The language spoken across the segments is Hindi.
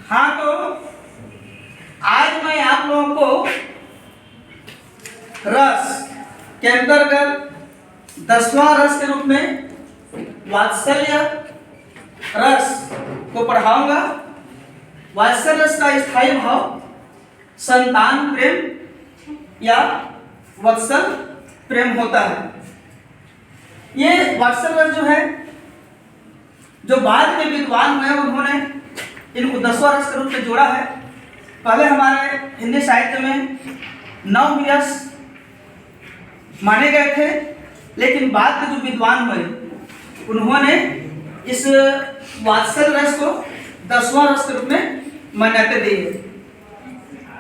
हाँ, तो आज मैं आप लोगों को रस के अंतर्गत 10वां रस के रूप में वात्सल्य रस को पढ़ाऊंगा। वात्सल्य रस का स्थायी भाव संतान प्रेम या वत्सल प्रेम होता है। ये वात्सल्य रस जो है, जो बाद के विद्वान हुए उन्होंने इनको 10वां रस के रूप में जोड़ा है। पहले हमारे हिंदी साहित्य में 9 रस माने गए थे, लेकिन बाद के जो विद्वान हुए उन्होंने इस वात्सल्य रस को 10वां रस के रूप में मान्यता दी है।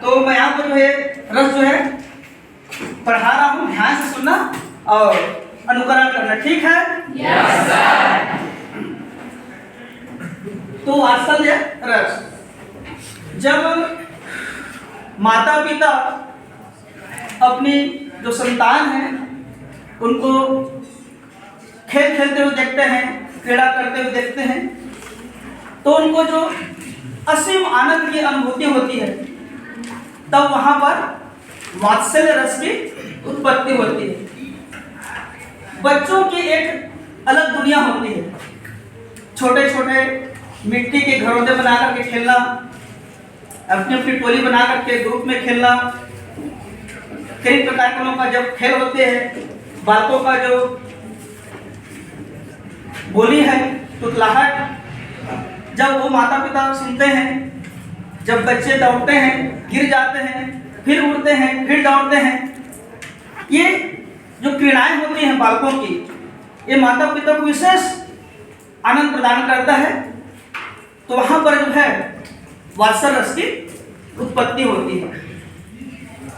तो मैं आपको जो है रस जो है पढ़ा रहा हूँ, ध्यान से सुनना और अनुकरण करना, ठीक है? Yes sir. तो वात्सल्य रस, जब माता पिता अपनी जो संतान है उनको खेल खेलते हुए देखते हैं, क्रीड़ा करते हुए देखते हैं, तो उनको जो असीम आनंद की अनुभूति होती है, तब वहां पर वात्सल्य रस की उत्पत्ति होती है। बच्चों की एक अलग दुनिया होती है। छोटे छोटे मिट्टी के घरौंदे बना करके खेलना, अपनी अपनी टोली बना करके ग्रुप में खेलना, कई प्रकार का जब खेल होते हैं, बालकों का जो बोली है, तुतलाहट, जब वो माता पिता सुनते हैं, जब बच्चे दौड़ते हैं, गिर जाते हैं, फिर उड़ते हैं, फिर दौड़ते हैं, ये जो क्रीड़ाएं होती हैं बालकों की, ये माता पिता को विशेष आनंद प्रदान करता है। तो वहां पर जो है वात्सल्य रस की उत्पत्ति होती है।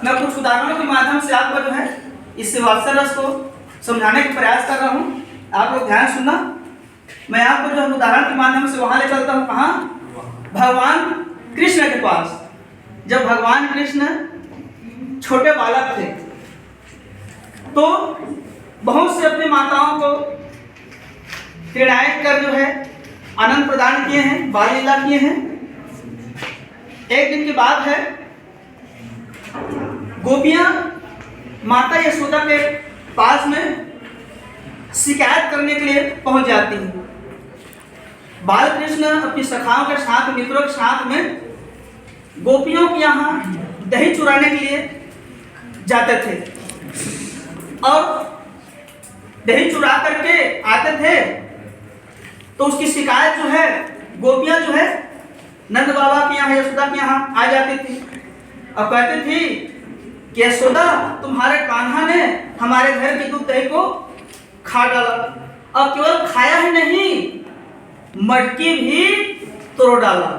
मैं कुछ उदाहरणों के माध्यम से आपको जो है इस वात्सल्य रस को समझाने का प्रयास कर रहा हूँ। आप लोग ध्यान सुनना। मैं आपको जो है उदाहरण के माध्यम से वहां ले चलता हूँ, कहाँ? भगवान कृष्ण के पास। जब भगवान कृष्ण छोटे बालक थे तो बहुत से अपनी माताओं को क्रीड़ाएं कर जो है आनंद प्रदान किए हैं, बाल लीला किए हैं। एक दिन की बात है, गोपियां माता यशोदा के पास में शिकायत करने के लिए पहुंच जाती हैं। बाल कृष्ण अपनी सखाओं के साथ, मित्रों के साथ में गोपियों के यहाँ दही चुराने के लिए जाते थे और दही चुरा करके आते थे। तो उसकी शिकायत जो है गोपियां जो है नंद बाबा के यहाँ, यशोदा के यहाँ आ जाती थी और कहती थी कि यशोदा, तुम्हारे कान्हा ने हमारे घर की दूध दही को खा डाला, और केवल खाया ही नहीं, मटकी भी तोड़ डाला।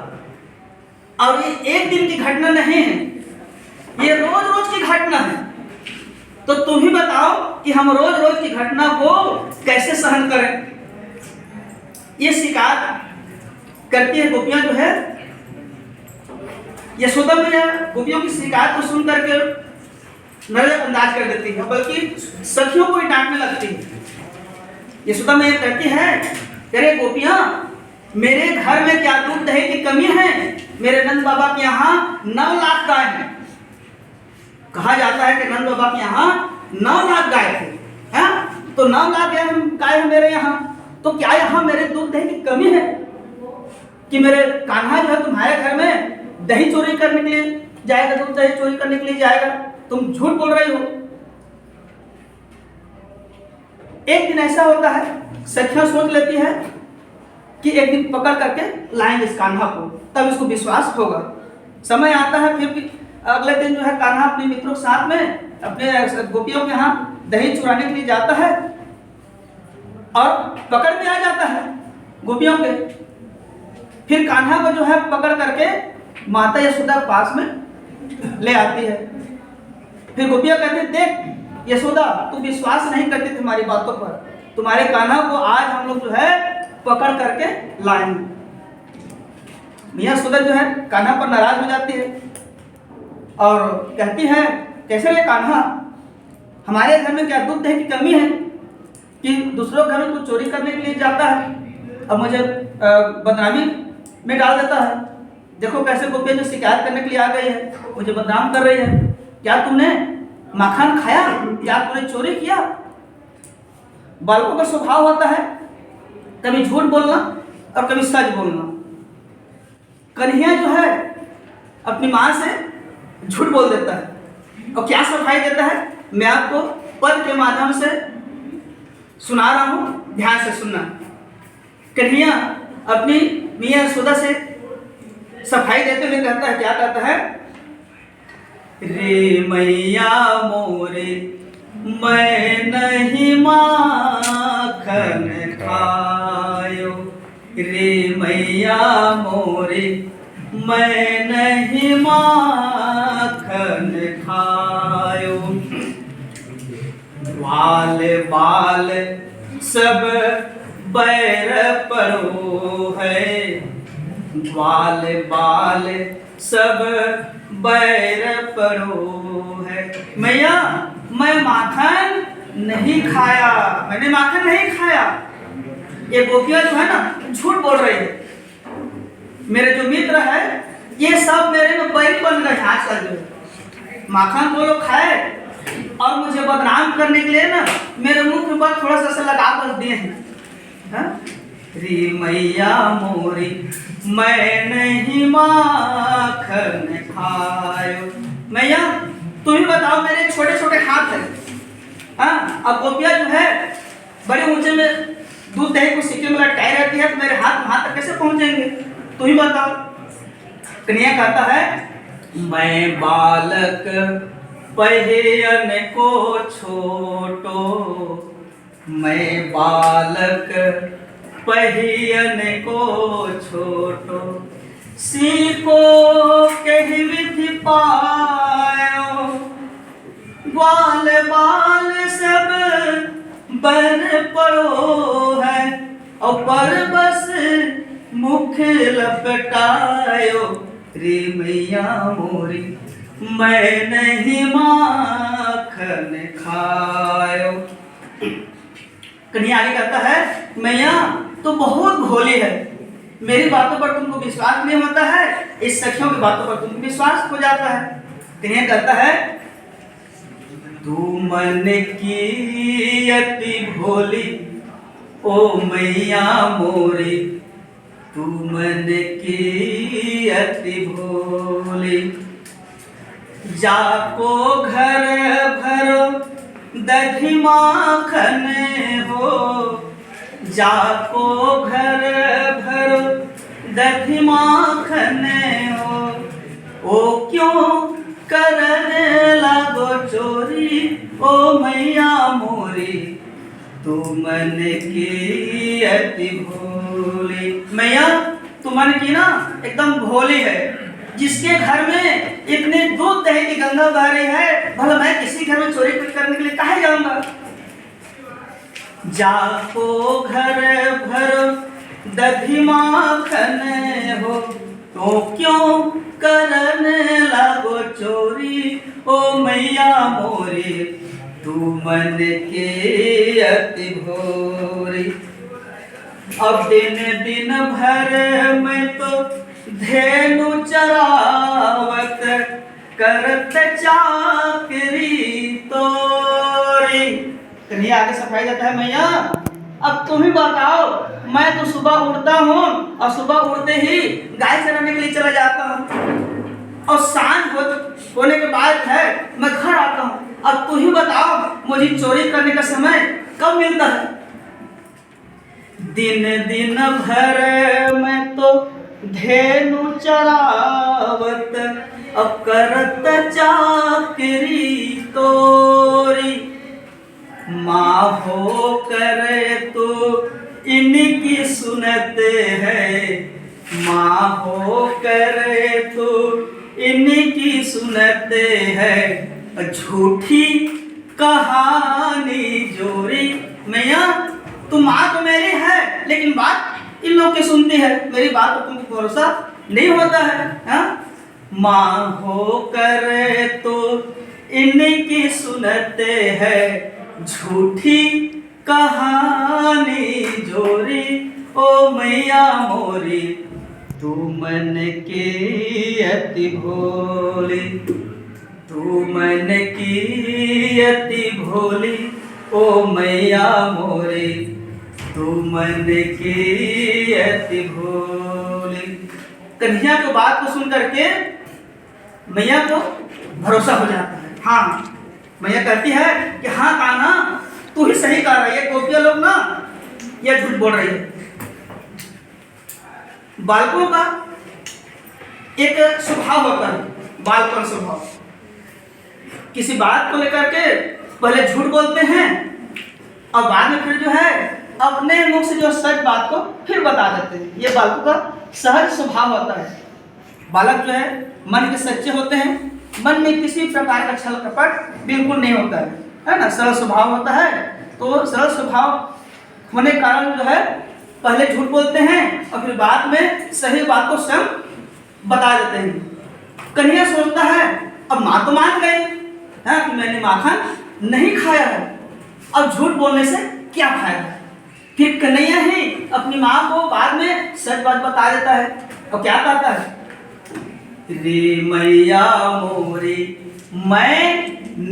और ये एक दिन की घटना नहीं है, ये रोज रोज की घटना है। तो तुम ही बताओ कि हम रोज रोज की घटना को कैसे सहन करें। ये शिकायत करती है गोपियां जो है। यशोदा मैया गोपियों की शिकायत को सुन करके नजरअंदाज कर देती है, बल्कि सखियों को ही डांटने लगती है। यशोदा मैया कहती है, अरे गोपियां, मेरे घर में क्या दूध दही की कमी है? मेरे नंद बाबा के यहाँ 9 लाख गाय हैं। कहा जाता है कि नंद बाबा के यहाँ 9 लाख गाय थे, है? तो 9 लाख गाय है मेरे यहाँ, तो क्या यहाँ मेरे दूध दही की कमी है कि मेरे कान्हा जो है तुम्हारे घर में दही चोरी करने के लिए जाएगा, दूध दही चोरी करने के लिए जाएगा? तुम झूठ बोल रही हो। एक दिन ऐसा होता है, सखियां सोच लेती है कि एक दिन पकड़ करके लाएंगे इस कान्हा को, तब इसको विश्वास होगा। समय आता है, फिर भी अगले दिन जो है कान्हा अपने मित्रों के साथ में अपने गोपियों के यहाँ दही चुराने के लिए जाता है और पकड़ में आ जाता है गोपियों के। फिर कान्हा को जो है पकड़ करके माता यशोदा के पास में ले आती है। फिर गोपियां कहती है, देख यशोदा, तू विश्वास नहीं करती तुम्हारी बातों पर, तुम्हारे कान्हा को आज हम लोग जो है पकड़ करके लाएंगे। मियां यशोदा जो है कान्हा पर नाराज हो जाती है और कहती है, कैसे रे कान्हा, हमारे घर में क्या दूध दही की कमी है कि दूसरों घर में तू चोरी करने के लिए जाता है और मुझे बदनामी में डाल देता है? देखो कैसे गोपियाँ जो शिकायत करने के लिए आ गई है, मुझे बदनाम कर रही है। क्या तुमने माखन खाया? क्या तुमने चोरी किया? बालकों का स्वभाव होता है कभी झूठ बोलना और कभी सच बोलना। कन्हैया जो है अपनी माँ से झूठ बोल देता है और क्या सफाई देता है, मैं आपको पद के माध्यम से सुना रहा हूँ, ध्यान से सुनना। कन्हैया अपनी मियाँ यशोदा से सफाई देते हुए कहता है, क्या कहता है? रे मैया मोरे मैं नहीं माखन खायो, रे मैया मोरे मैं नहीं माखन खायो। बाल बाल सब बैर परो है, बाल बाल सब बैर परो है। मैया मैं माखन नहीं खाया, मैंने माखन नहीं खाया। ये गोपियाँ जो है ना झूठ बोल रही है। मेरे जो मित्र है ये सब मेरे में बैरी बन गए। आजकल जो माखन वो लोग खाए और मुझे बदनाम करने के लिए ना मेरे मुंह के ऊपर थोड़ा सा लगा कर दिए हैं। रे मैया मोरी मैं नहीं माखन खायो। मैया तुम ही बताओ, मेरे छोटे छोटे हाथ है, हाँ, अब गोपियाँ जो है बड़े ऊंचे में दूध दही को सिक्के में लटकाई रहती है, तो मेरे हाथ वहां तक कैसे पहुंचेंगे? तुम ही बताओ। कन्हैया कहता है, मैं बालक पहियन को छोटो, मैं बालक पहियन को छोटो, सीको कही विधि पायो, ग्वाल बाल सब बर पड़ो है, और पर बस मुख लपटायो, रे मैया मोरी मैं नहीं माखन खायो। कन्हैया आगे कहता है, मैया तो बहुत भोली है, मेरी बातों पर तुमको विश्वास नहीं होता है, इस सखियों की बातों पर तुमको विश्वास हो जाता है। कन्हैया कहता है, तू मन की अति भोली ओ मैया मोरी, तू मन की अति भोली, जाको घर भरो दही माखन हो, जाको घर भरो दही माखन हो, ओ क्यों करने लगो चोरी ओ मैया मोरी, तू मन की अति भोली। मैया तू मन की ना एकदम भोली है, जिसके घर में इतने दूध दही की गंगा बह रही है, भला मैं किसी घर में चोरी करने के लिए काहे जाऊंगा? जाको घर भर दही माखन हो, तो क्यों करने लगो चोरी ओ मैया मोरी, तू मन के अति भोरी। अब दिन दिन भर में तो धेनु चरावत करत चाकरी तोरी। कन्हैया आगे सफाई देता है, मैया अब तुम ही बताओ, मैं तो सुबह उठता हूँ और सुबह उठते ही गाय चराने के लिए चला जाता हूँ, और सांझ होने के बाद है मैं घर आता हूँ। अब तुम ही बताओ मुझे चोरी करने का समय कब मिलता है? दिन दिन भर में तो धेनु चरावत अब करत चाकरी तोरी, माँ हो करे तो इनकी सुनते है, माँ हो करे तो इनकी सुनते है, झूठी कहानी जोरी। मैया तुम माँ तो मेरी है, लेकिन बात इन लोग की सुनती है, मेरी बात पर तुमको भरोसा नहीं होता है, हाँ? माँ हो करे तो इनकी सुनते है, झूठी कहानी जोरी ओ मैया मोरी, तू मन की अति भोली, तू मन की अति भोली, ओ मैया मोरी, तू मन की अति भोली। कन्हैया की बात को सुन करके मैया को भरोसा हो जाता है। हाँ, मैया कहती है कि हाँ कान्हा, तू ही सही कह रही है, गोपियां लोग ना ये झूठ बोल रही है। बालकों का एक स्वभाव होता है, बालपन स्वभाव। किसी बात को लेकर के पहले झूठ बोलते हैं और बाद में फिर जो है अपने मुख से जो सच बात को फिर बता देते हैं। ये बालकों का सहज स्वभाव होता है। बालक जो है मन के सच्चे होते हैं, मन में किसी प्रकार का छल कपट बिल्कुल नहीं होता है ना, सरल स्वभाव होता है। तो सरल स्वभाव होने के कारण जो है पहले झूठ बोलते हैं और फिर बाद में सही बात को स्वयं बता देते हैं। कन्हैया सोचता है अब माँ तो मान गई है कि मैंने माखन नहीं खाया है, अब झूठ बोलने से क्या फायदा। फिर कन्हैया ही अपनी माँ को बाद में सच बात बता देता है और क्या कहता है, रे मैया मोरी मैं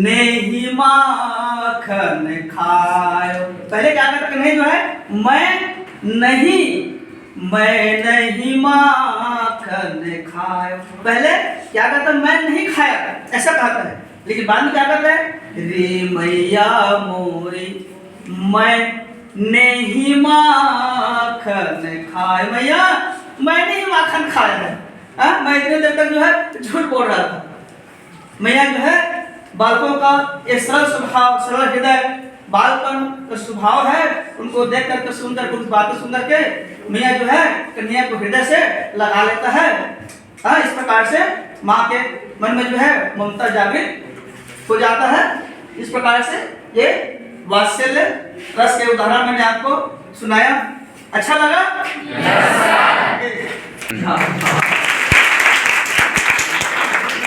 नहीं माखन खायो। पहले क्या कहता कन्हैया जो है मैं नहीं माखन खायो। पहले क्या कहता मैं नहीं खाया, ऐसा कहता है। लेकिन बाद में क्या कहता है, रे मैया मोरी मैं नहीं माखन खाए। मैया मैंने ही माखन खाया है, मैं इतने देर तक जो है झूठ बोल रहा था। मैया जो है बालकों का ये सरल स्वभाव, सरल हृदय, बालपन का स्वभाव है। उनको देख करके सुंदर कुछ बातें सुन करके मैया जो है कन्हैया को हृदय से लगा लेता है। इस प्रकार से माँ के मन में जो है ममता जागृत हो जाता है। इस प्रकार से ये वात्सल्य रस के उदाहरण मैंने आपको सुनाया। अच्छा लगा? yes,